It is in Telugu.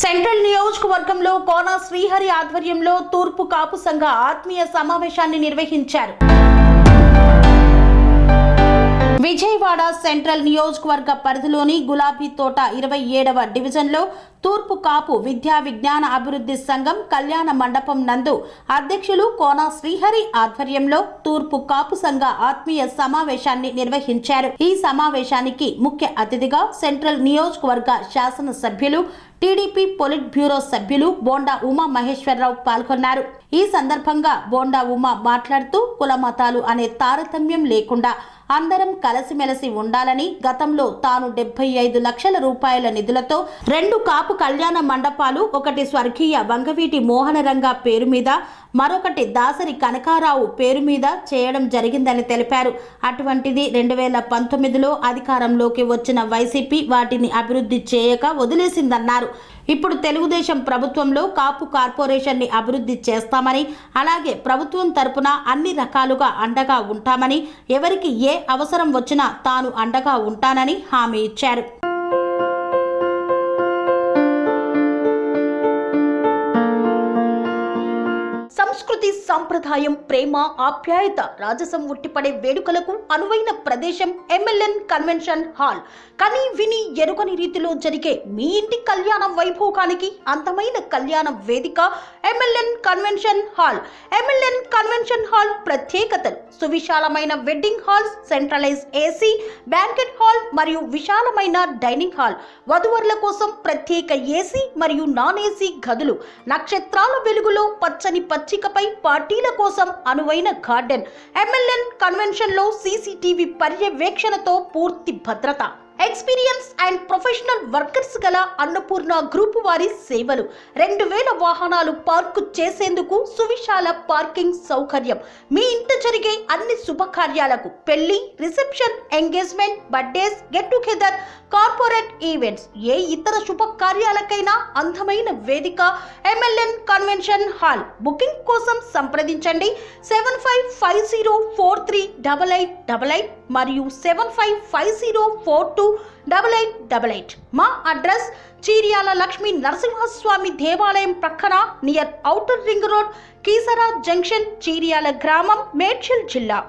సెంట్రల్ నియోజకవర్గంలో కోన శ్రీహరి ఆధ్వర్యంలో తూర్పు కాపు సంఘ ఆత్మీయ సమావేశాన్ని నిర్వహించారు. విజయవాడ సెంట్రల్ నియోజకవర్గ పరిధిలోని గులాబీ తోట 27వ డివిజన్లో తూర్పు కాపు విద్యా విజ్ఞాన అభివృద్ధి సంఘం కళ్యాణ మండపం నందు అధ్యక్షులు కోన శ్రీహరి ఆధ్వర్యంలో తూర్పు కాపు సంఘ ఆత్మీయ సమావేశాన్ని నిర్వహించారు. ఈ సమావేశానికి ముఖ్య అతిథిగా సెంట్రల్ నియోజకవర్గ శాసన సభ్యులు టీడీపీ పొలిట్ బ్యూరో సభ్యులు బోండా ఉమా మహేశ్వరరావు పాల్గొన్నారు. ఈ సందర్భంగా బోండా ఉమా మాట్లాడుతూ కుల మతాలు అనే తారతమ్యం లేకుండా అందరం కలిసిమెలిసి ఉండాలని, గతంలో తాను 75 లక్షల రూపాయల నిధులతో 2 కాపు కళ్యాణ మండపాలు, ఒకటి స్వర్గీయ వంగవీటి మోహనరంగ పేరు మీద, మరొకటి దాసరి కనకారావు పేరు మీద చేయడం జరిగిందని తెలిపారు. అటువంటిది 2019లో అధికారంలోకి వచ్చిన వైసీపీ వాటిని అభివృద్ధి చేయక వదిలేసిందన్నారు. ఇప్పుడు తెలుగుదేశం ప్రభుత్వంలో కాపు కార్పొరేషన్ని అభివృద్ధి చేస్తామని, అలాగే ప్రభుత్వం తరపున అన్ని రకాలుగా అండగా ఉంటామని, ఎవరికి ఏ అవసరం వచ్చినా తాను అండగా ఉంటానని హామీ ఇచ్చారు. సంస్కృతి, సంప్రదాయం, ప్రేమ, ఆప్యాయత, రాజసం ఉట్టిపడే వేడుకలకు అనువైన ప్రదేశం ఎంఎల్ఎన్ కన్వెన్షన్ హాల్. కని విని ఎరుగని రీతిలో జరిగే మీ ఇంటి కళ్యాణ వైభోగానికి అందమైన కళ్యాణ వేదిక MLN convention hall. MLN convention hall ప్రత్యేకతలు: సువిశాలమైన wedding halls, centralise AC banquet hall మరియు విశాలమైన డైనింగ్ హాల్, వధువరుల కోసం ప్రత్యేక ఏసీ మరియు నాన్ ఏసీ గదులు, నక్షత్రాల వెలుగులో పచ్చని పచ్చికపై పార్టీల కోసం అనువైన గార్డెన్. ఎంఎల్ఎన్ కన్వెన్షన్ లో సీసీటీవీ పర్యవేక్షణతో పూర్తి భద్రత. ఎక్స్పీరియన్స్ అండ్ ప్రొఫెషనల్ వర్కర్స్ గల అన్నపూర్ణ గ్రూప్ వారి సేవలు. 2000 వాహనాలు పార్కు చేసేందుకు సువిశాల పార్కింగ్ సౌకర్యం. మీ ఇంట జరిగే అన్ని శుభకార్యాలకు, పెళ్లి, reception, engagement, birthdays, get together, corporate events, ఏ ఇతర శుభకార్యాలకైనా అందమైన వేదిక ఎంఎల్ఎన్ కన్వెన్షన్ హాల్. బుకింగ్ కోసం సంప్రదించండి 7550438888 మరియు 7550428888. మా అడ్రస్ చీర్యాల లక్ష్మీ నరసింహస్వామి దేవాలయం ప్రక్కన, near outer ring road, Keesara junction, Cheeryal గ్రామం, మేడ్చల్ జిల్లా.